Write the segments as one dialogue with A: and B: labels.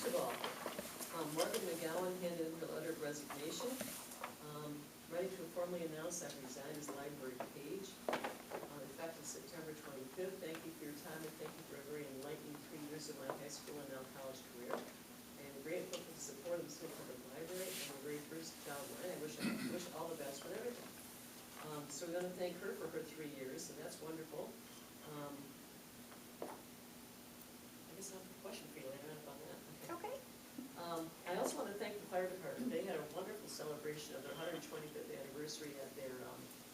A: First of all, Margaret McGowan handed in her letter of resignation. Ready to formally announce I've resigned as library page, effective September 25th. Thank you for your time and thank you for a very enlightening 3 years of my high school and now college career. I am grateful for the support of the Smith Public Library and the very first child line. I wish all the best with everything. So we're going to thank her for her 3 years, and that's wonderful. I guess I have a question for you later on about that.
B: Okay.
A: I also want to thank the fire department. They had a wonderful celebration of their 125th anniversary at their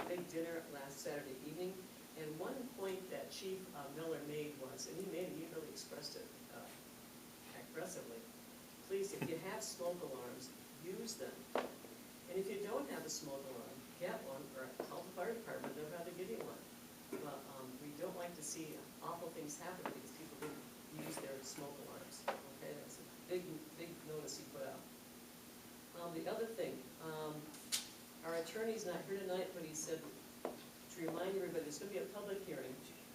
A: big dinner last Saturday evening. And one point that Chief Miller made was, and he really expressed it aggressively, please, if you have smoke alarms, use them. And if you don't have a smoke alarm, get one or call the fire department, they'll rather give you one. But we don't like to see awful things happen because people didn't use their smoke alarms. Okay, that's a big notice he put out. The other thing, our attorney's not here tonight, but he said to remind everybody, there's going to be a public hearing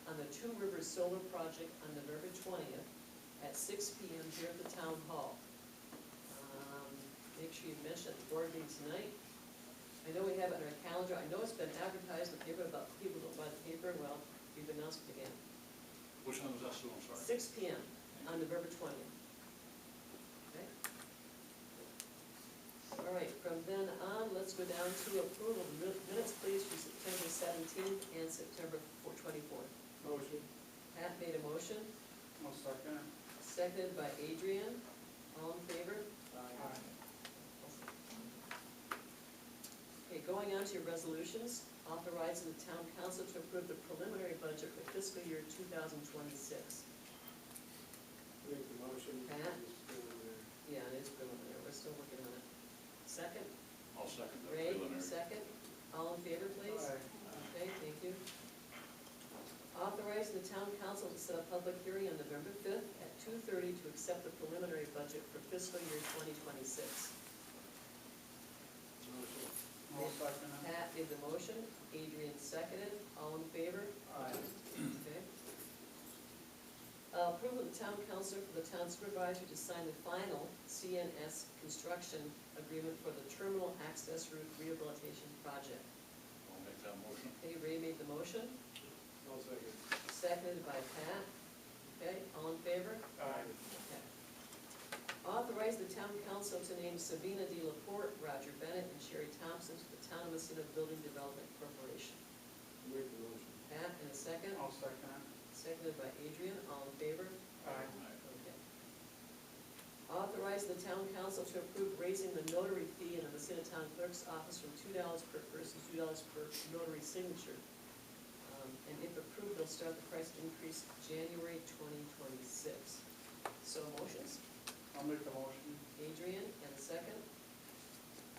A: on the Two Rivers Solar Project on November 20th at 6 p.m. here at the Town Hall. Make sure you mention it at the board meeting tonight. I know we have it on our calendar. I know it's been advertised in the paper about people don't buy the paper. Well, we've announced it again.
C: Which one was that, Sue? I'm sorry.
A: 6 p.m. on November 20th. Okay. All right, from then on, let's go down to approval of minutes, please, for September 17th and September 24th.
D: Motion.
A: Pat made a motion,
D: I'll second.
A: seconded by Adrian. All in favor?
D: Aye.
A: Okay, going on to your resolutions, authorizing the town council to approve the preliminary budget for fiscal year 2026.
D: Make the motion.
A: Pat?
D: It's still there.
A: Yeah, it is preliminary, we're still working on it. Second?
C: I'll second that
A: Ray,
C: preliminary.
A: second. All in favor, please?
D: Aye.
A: Okay, thank you. Authorizing the town council to set a public hearing on November 5th at 2:30 to accept the preliminary budget for fiscal year 2026.
D: Motion. I'll second it.
A: Pat made the motion, Adrian seconded. All in favor?
D: Aye.
A: Okay. Approval of the town council for the town supervisor to sign the final CNS construction agreement for the terminal access route rehabilitation project.
C: I'll make that motion.
A: Okay, Ray made the motion,
D: I'll second.
A: seconded by Pat. Okay, all in favor?
D: Aye.
A: Okay. Authorize the town council to name Sabina D. Laporte, Roger Bennett, and Sherry Thompson to the Town of Massena Building Development Corporation.
D: Make the motion.
A: Pat, in a second,
D: I'll second it.
A: seconded by Adrian. All in favor?
D: Aye.
A: Okay. Authorize the town council to approve raising the notary fee in the Massena Town Clerk's office from $2 per person, $2 per notary signature. And if approved, they'll start the price increase January 2026. So motions,
D: I'll make the motion.
A: Adrian, and a second.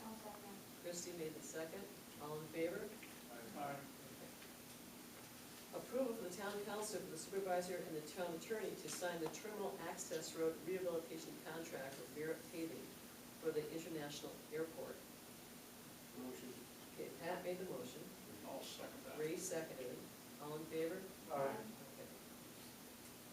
B: I'll second.
A: Christie made the second. All in favor?
D: Aye.
A: Approval for the town council for the supervisor and the town attorney to sign the terminal access road rehabilitation contract with Barrett Paving for the international airport.
D: Motion.
A: Okay, Pat made the motion.
C: I'll second that.
A: Ray seconded. All in favor?
D: Aye.
A: Okay.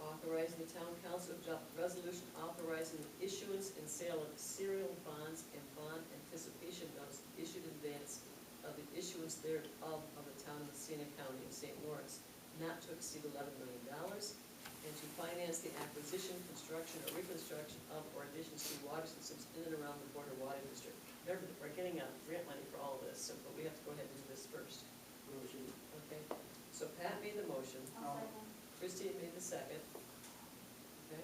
A: Authorizing the town council to adopt a resolution authorizing the issuance and sale of serial bonds and bond anticipation notes issued in advance of the issuance thereof of the town of Massena County of St. Lawrence, not to exceed $11 million, and to finance the acquisition, construction, or reconstruction of or additions to water systems in and around the border water district. Remember, we're getting grant money for all of this, so but we have to go ahead and do this first.
D: Motion.
A: Okay, so Pat made the motion,
B: I'll second.
A: Christie made the second. Okay,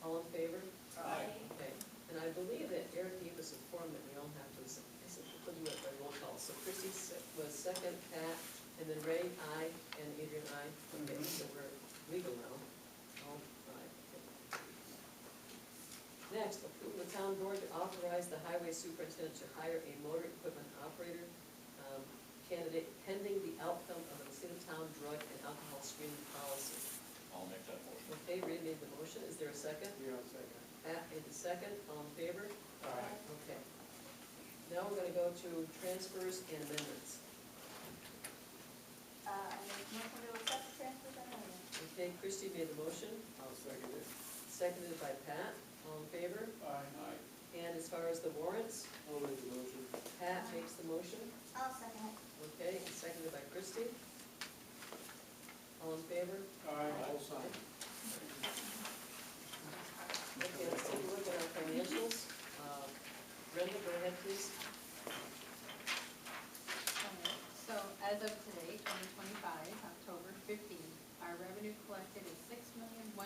A: all in favor?
C: Aye.
A: Okay, and I believe that Eric gave us a form that we all have to, I said, we'll do it by roll call. So Christie was second, Pat, and then Ray, aye, and Adrian, aye. Okay, so we're legal now. All right. Next, approve the town board to authorize the highway superintendent to hire a motor equipment operator candidate pending the outcome of the Massena Town drug and alcohol screening policy.
C: I'll make that motion.
A: Okay, Ray made the motion. Is there a second?
D: Yeah, I'll second.
A: Pat made the second. All in favor?
D: Aye.
A: Okay. Now we're going to go to transfers and amendments.
B: I make motion to accept the transfers and amendments.
A: Okay, Christie made the motion,
D: I'll second it.
A: seconded by Pat. All in favor?
D: Aye.
C: Aye.
A: And as far as the warrants,
D: I'll make the motion.
A: Pat makes the motion,
B: I'll second it.
A: okay, and seconded by Christie. All in favor?
D: Aye. I'll sign.
A: Okay, let's take a look at our financials. Brenda, go ahead, please.
E: So as of today, 2025, October 15th, our revenue collected is $6,195,813.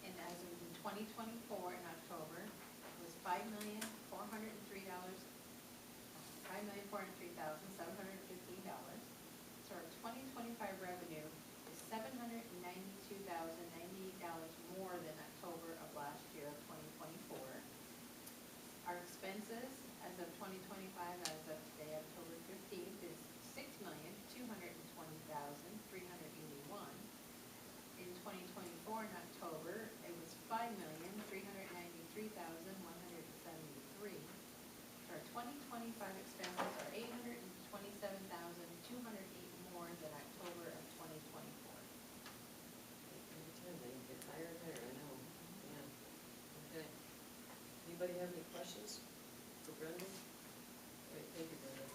E: And as of in 2024 in October, it was $5,403,715. So our 2025 revenue is $792,098 more than October of last year, of 2024. Our expenses as of 2025, as of today, October 15th, is $6,220,381. In 2024, in October, it was $5,393,173. So our 2025 expenses are $827,208 more than October of 2024.
A: Every time they get higher and higher, I know, yeah. Okay. Anybody have any questions for Brenda? Great, thank you, Brenda.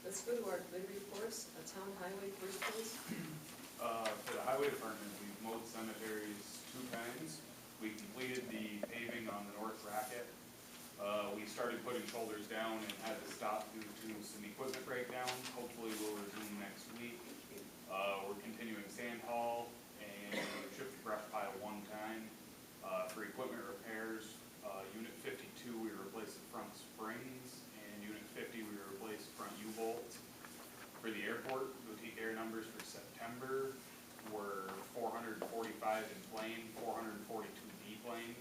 A: Let's go to our committee reports. Town highway first, please.
F: For the highway department, we've mowed cemeteries 2 times. We completed the paving on the north bracket. We started putting shoulders down and had to stop due to some equipment breakdown. Hopefully we'll resume next week. We're continuing sand haul and we shipped the brush pile 1 time. For equipment repairs, unit 52 we replaced the front springs, and unit 50 we replaced front U-bolts. For the airport, boutique air numbers for September were 445 in plane, 442 deplane,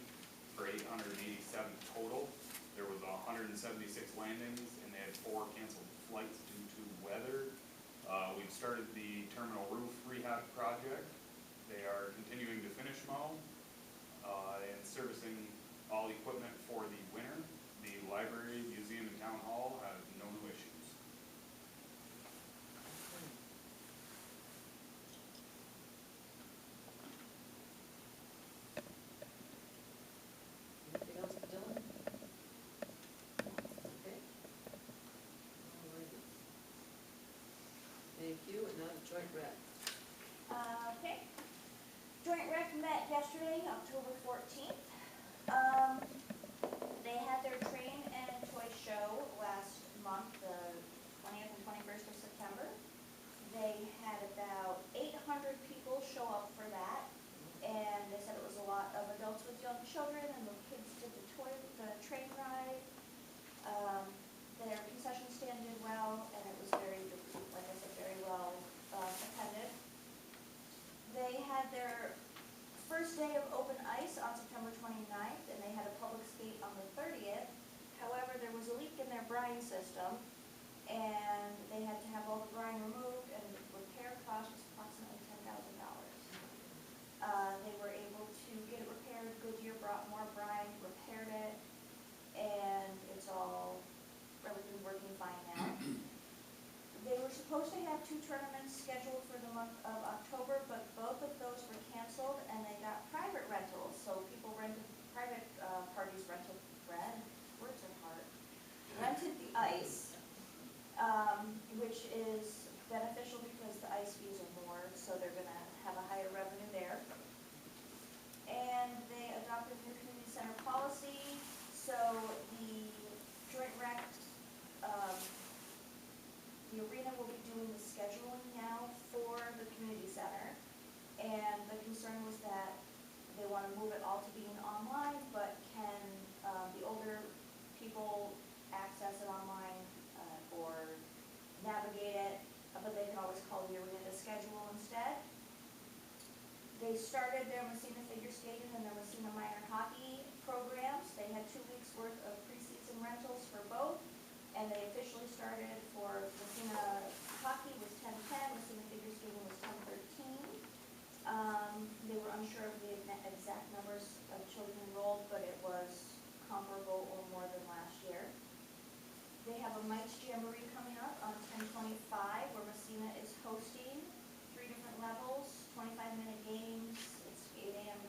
F: for 887 total. There was 176 landings, and they had 4 canceled flights due to weather. We've started the terminal roof rehab project. They are continuing to finish mow and servicing all equipment for the winter. The library, museum, and town hall have no new issues.
A: Anything else for Dylan? Okay. All righty. Thank you, and now the joint rep.
B: Okay. Joint rec met yesterday, October 14th. They had their train and toy show last month, the 20th and 21st of September. They had about 800 people show up for that, and they said it was a lot of adults with young children, and the kids did the train ride. Their concession stand did well, and it was very, like I said, very well attended. They had their first day of open ice on September 29th, and they had a public skate on the 30th. However, there was a leak in their brine system, and they had to have all the brine removed, and the repair cost was approximately $10,000. They were able to get it repaired. Goodyear brought more brine, repaired it, and everything's working fine now. They were supposed to have 2 tournaments scheduled for the month of October, but both of those were canceled, and they got private rentals. So people rented, private parties rented rented the ice, which is beneficial because the ice fees are more, so they're gonna have a higher revenue there. And they adopted new community center policy, so the joint rec, the arena will be doing the scheduling now for the community center. And the concern was that they want to move it all to being online, but can the older people access it online or navigate it, but they can always call the arena to schedule instead. They started their Massena figure skating and their Massena minor hockey programs. They had 2 weeks worth of preseason rentals for both. And they officially started for Massena hockey was 10:10, Massena figure skating was 10:13. They were unsure of the exact numbers of children enrolled, but it was comparable or more than last year. They have a Mike's Jamboree coming up on 10/25, where Massena is hosting 3 different levels, 25-minute games. It's 8 a.m. to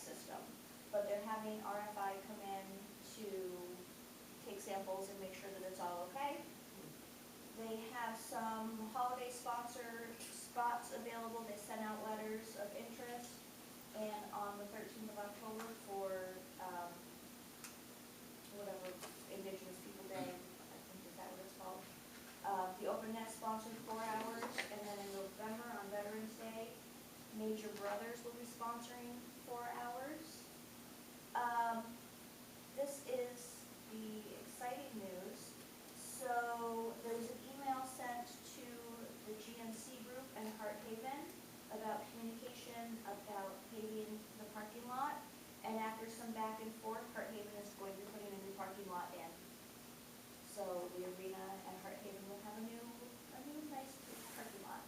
B: system. But they're having RFI come in to take samples and make sure that it's all okay. They have some holiday sponsor spots available. They sent out letters of interest. And on the 13th of October for, whatever, Indigenous People Day, I think is that what it's called? The Open Net sponsored 4 hours, and then in November on Veterans Day, Major Brothers will be sponsoring 4 hours. This is the exciting news. So there was an email sent to the GMC group and Heart Haven about communication about paving the parking lot. And after some back and forth, Heart Haven is going to be putting a new parking lot in. So the arena and Heart Haven will have a new nice parking lot.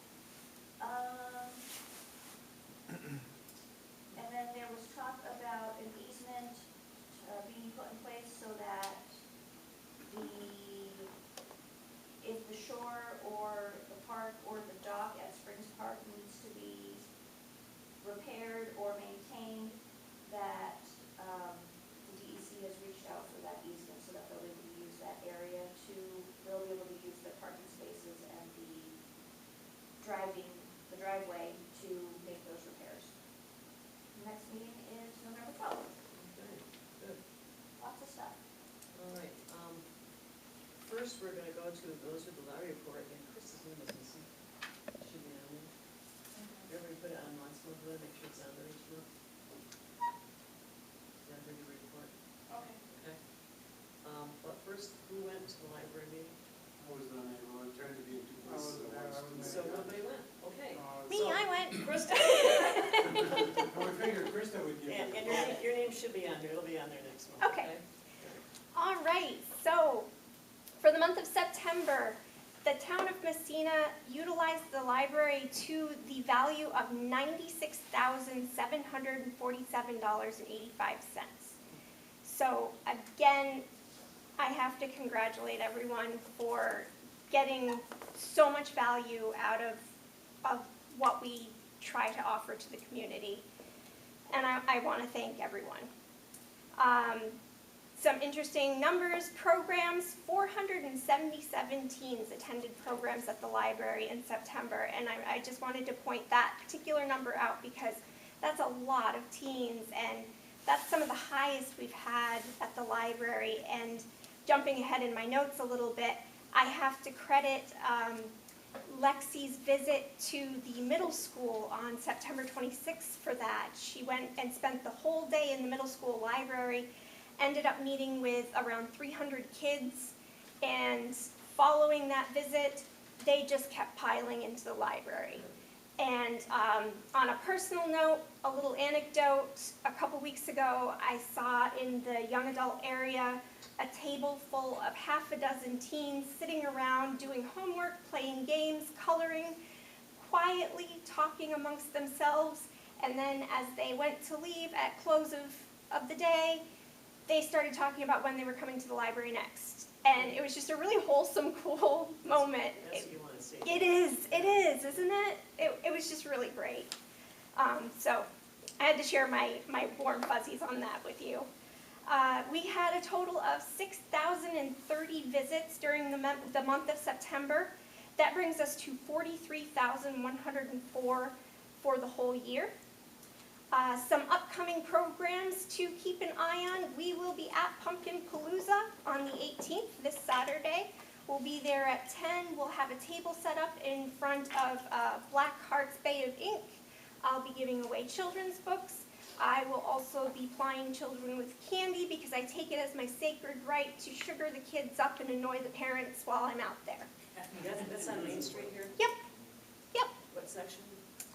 B: And then there was talk about an easement being put in place so that if the shore or the park or the dock at Springs Park needs to be repaired or maintained, that the DEC has reached out for that easement so that they'll be able to use that area they'll be able to use the parking spaces and the driveway to make those repairs. Next meeting is November 12th.
A: Okay, good.
B: Lots of stuff.
A: All right, first, we're gonna go to those with the lottery report, and Chris's name is missing. Should be on there. Everybody put it on once, we'll make sure it's on there each month. Is that for your report?
B: Okay.
A: Okay. But first, who went to the library meeting?
D: I was not able, I tried to be in two
G: I
D: places
G: wasn't
D: at
G: there, I
D: once.
G: was
A: So nobody went, okay.
B: Me, I went.
A: Krista.
D: I would figure Krista would give
A: And
D: it.
A: your name should be on there, it'll be on there next month,
H: Okay.
A: okay?
H: All right, so for the month of September, the town of Massena utilized the library to the value of $96,747.85. So again, I have to congratulate everyone for getting so much value out of what we try to offer to the community. And I want to thank everyone. Some interesting numbers, programs, 477 teens attended programs at the library in September, and I just wanted to point that particular number out because that's a lot of teens, and that's some of the highest we've had at the library. And jumping ahead in my notes a little bit, I have to credit Lexi's visit to the middle school on September 26th for that. She went and spent the whole day in the middle school library, ended up meeting with around 300 kids, and following that visit, they just kept piling into the library. And on a personal note, a little anecdote, a couple weeks ago, I saw in the young adult area a table full of half a dozen teens sitting around doing homework, playing games, coloring, quietly talking amongst themselves, and then as they went to leave at close of the day, they started talking about when they were coming to the library next. And it was just a really wholesome, cool moment.
A: That's what you want to see.
H: It is, isn't it? It was just really great. So I had to share my warm fuzzies on that with you. We had a total of 6,030 visits during the month of September. That brings us to 43,104 for the whole year. Some upcoming programs to keep an eye on. We will be at Pumpkin Palooza on the 18th, this Saturday. We'll be there at 10. We'll have a table set up in front of Black Hearts Bay of Ink. I'll be giving away children's books. I will also be plying children with candy because I take it as my sacred right to sugar the kids up and annoy the parents while I'm out there.
A: That's on Main Street here?
H: Yep.
A: What section?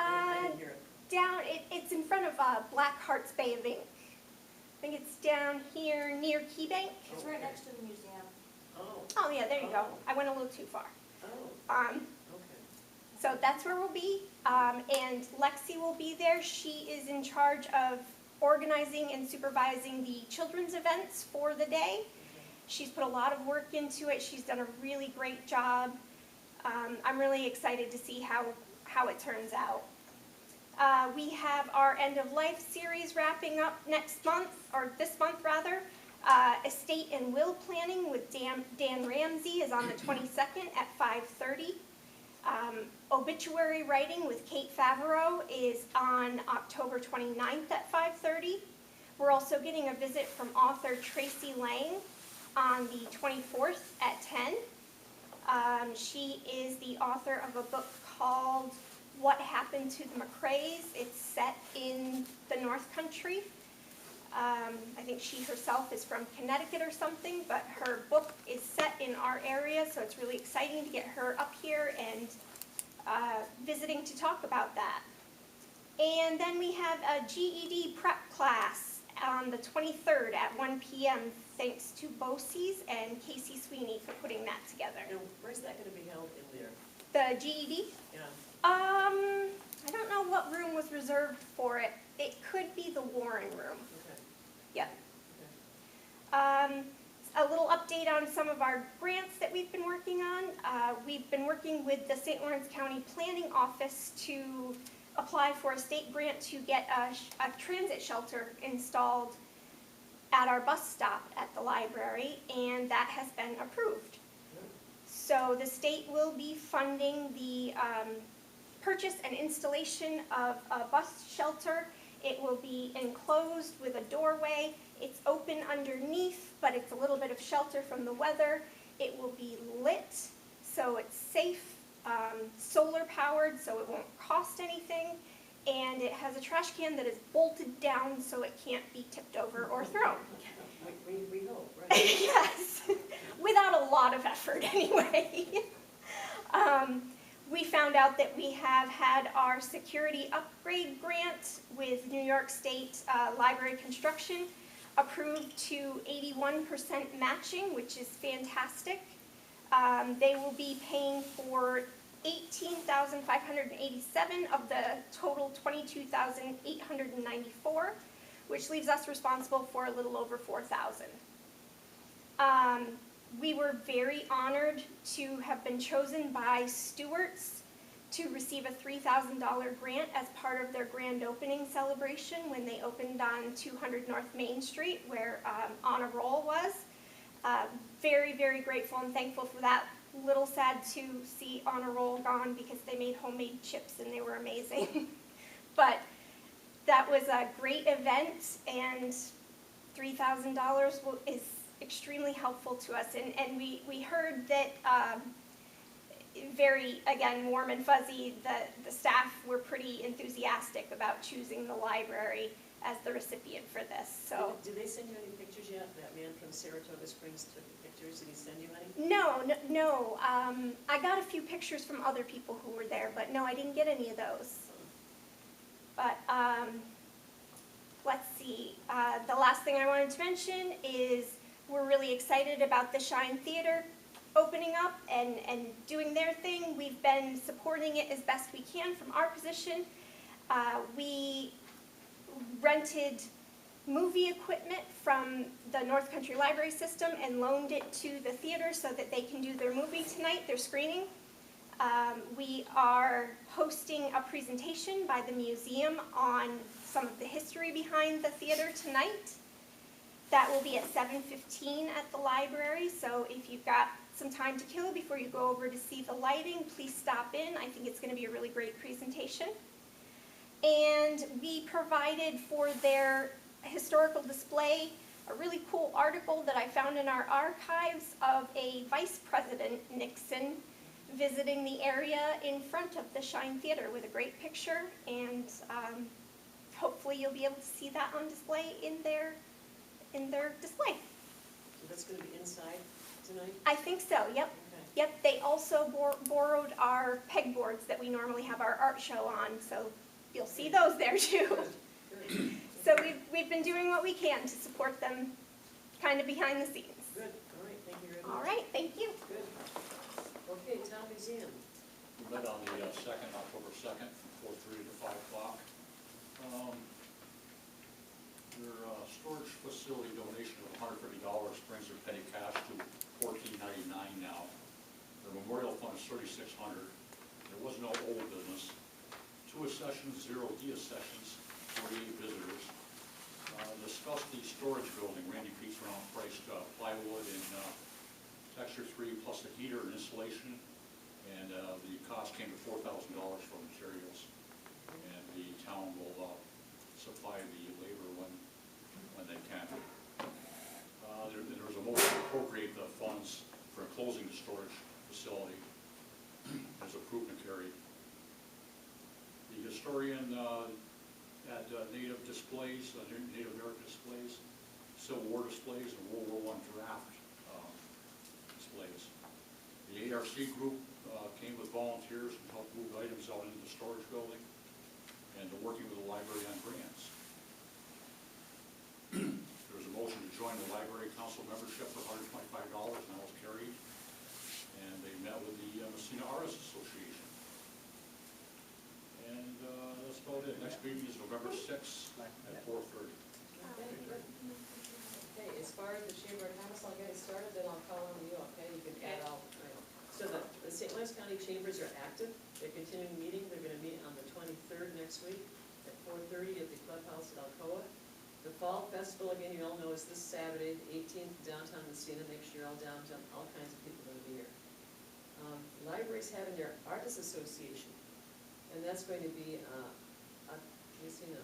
H: Uh,
A: I didn't hear it.
H: Down, it's in front of Black Hearts Bay of Ink. I think it's down here near Key Bank.
B: It's right next to the museum.
A: Oh,
H: Oh yeah, there you go. I went a little too far.
A: oh, okay.
H: So that's where we'll be, and Lexi will be there. She is in charge of organizing and supervising the children's events for the day. She's put a lot of work into it. She's done a really great job. I'm really excited to see how it turns out. We have our end of life series wrapping up next month, or this month rather. Estate and will planning with Dan Ramsey is on the 22nd at 5:30. Obituary writing with Kate Favreau is on October 29th at 5:30. We're also getting a visit from author Tracy Lang on the 24th at 10. She is the author of a book called What Happened to the McCraes. It's set in the North Country. I think she herself is from Connecticut or something, but her book is set in our area, so it's really exciting to get her up here and visiting to talk about that. And then we have a GED prep class on the 23rd at 1 p.m. thanks to BOCES and Casey Sweeney for putting that together.
A: And where's that gonna be held in there?
H: The GED?
A: Yeah,
H: I don't know what room was reserved for it. It could be the Warren room.
A: okay.
H: Yep. A little update on some of our grants that we've been working on. We've been working with the St. Lawrence County Planning Office to apply for a state grant to get a transit shelter installed at our bus stop at the library, and that has been approved. So the state will be funding the purchase and installation of a bus shelter. It will be enclosed with a doorway. It's open underneath, but it's a little bit of shelter from the weather. It will be lit, so it's safe, solar powered, so it won't cost anything. And it has a trash can that is bolted down so it can't be tipped over or thrown.
A: We hope, right?
H: Yes, without a lot of effort anyway. We found out that we have had our security upgrade grant with New York State Library Construction approved to 81% matching, which is fantastic. They will be paying for $18,587 of the total $22,894, which leaves us responsible for a little over $4,000. We were very honored to have been chosen by Stewart's to receive a $3,000 grant as part of their grand opening celebration when they opened on 200 North Main Street, where Honor Roll was. Very, very grateful and thankful for that. Little sad to see Honor Roll gone because they made homemade chips and they were amazing. But that was a great event, and $3,000 is extremely helpful to us. And we heard that very, again, warm and fuzzy, the staff were pretty enthusiastic about choosing the library as the recipient for this. So.
A: Did they send you any pictures yet? That man from Saratoga Springs took the pictures. Did he send you any?
H: No. I got a few pictures from other people who were there, but no, I didn't get any of those. But let's see. The last thing I wanted to mention is we're really excited about the Shine Theater opening up and doing their thing. We've been supporting it as best we can from our position. We rented movie equipment from the North Country Library System and loaned it to the theater so that they can do their movie tonight, their screening. We are hosting a presentation by the museum on some of the history behind the theater tonight. That will be at 7:15 at the library, so if you've got some time to kill before you go over to see the lighting, please stop in. I think it's going to be a really great presentation. And we provided for their historical display a really cool article that I found in our archives of a Vice President Nixon visiting the area in front of the Shine Theater with a great picture, and hopefully you'll be able to see that on display in their display.
A: So that's going to be inside tonight?
H: I think so, yep.
A: Okay.
H: Yep, they also borrowed our pegboards that we normally have our art show on, so you'll see those there too.
A: Good.
H: So we've been doing what we can to support them kind of behind the scenes.
A: Good, all right, thank you very much.
H: All right, thank you.
A: Good. Okay, town museum.
C: We met on the October 2nd, from 4:30 to 5 o'clock. Your storage facility donation of $150 brings their petty cash to $14.99 now. The memorial fund is $3,600. There was no old business. 2 sessions, 0 dia sessions, 48 visitors. Discussed the storage building. Randy Pete's around priced plywood and texture 3 plus the heater and installation. And the cost came to $4,000 for materials. And the town will supply the labor when they can. There was a motion to appropriate the funds for closing the storage facility. There's approved and carried. The historian had native displays, Native American displays, Civil War displays, and World War I draft displays. The ARC group came with volunteers and helped move items out into the storage building, and working with the library on grants. There was a motion to join the library council membership for $125, and that was carried. And they met with the Massena Artists Association. And that's about it. Next meeting is November 6th at 4:30.
A: Okay, as far as the Chamber of Commerce, I'll get it started, then I'll call on you, okay? You can add all, right. So the St. Lawrence County Chambers are active. They're continuing meeting. They're gonna meet on the 23rd next week at 4:30 at the clubhouse at Alcoa. The Fall Festival, again, you all know, is this Saturday, the 18th, downtown Massena. Make sure you're all downtown. All kinds of people are gonna be here. Libraries having their Artists Association, and that's going to be, Massena.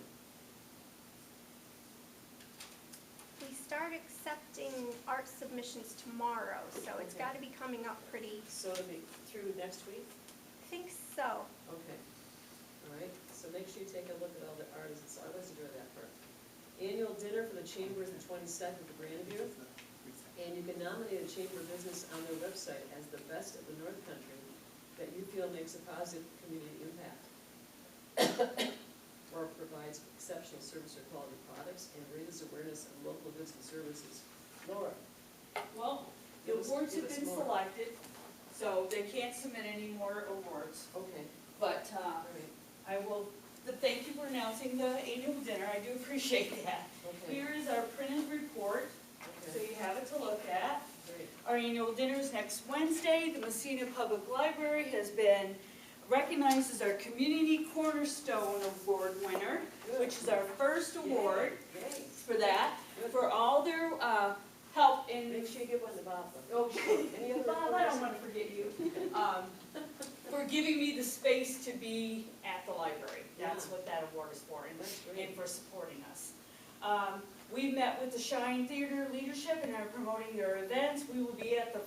H: We start accepting art submissions tomorrow, so it's
A: Okay.
H: got to be coming up pretty,
A: So it'll be through next week?
H: I think so.
A: Okay, all right, so make sure you take a look at all the artists, I always enjoy that part. Annual dinner for the Chamber is the 22nd at Grandview, and you can nominate a chamber business on their website as the best of the North Country that you feel makes a positive community impact, or provides exceptional service or quality products, and raises awareness of local goods and services. Laura?
G: Well, the
A: Give us-
G: awards
A: give
G: have
A: us
G: been
A: more.
G: selected, so they can't submit any more awards.
A: Okay,
G: But
A: all right,
G: I will, thank you for announcing the annual dinner, I do appreciate that.
A: okay,
G: Here is our printed report, so
A: okay,
G: you have it to look at.
A: great.
G: Our annual dinner is next Wednesday. The Massena Public Library has been recognized as our Community Cornerstone Award winner, which is our first award
A: Yay,
G: for that,
A: good.
G: for all their help in
A: Make sure you give one to Bob.
G: Okay,
A: Any other
G: Bob, I
A: reports?
G: don't want to forget you, for giving me the space to be at the library. That's
A: Yeah.
G: what that award is for,
A: That's great.
G: and for supporting us. We've met with the Shine Theater leadership and are promoting their events. We will be at the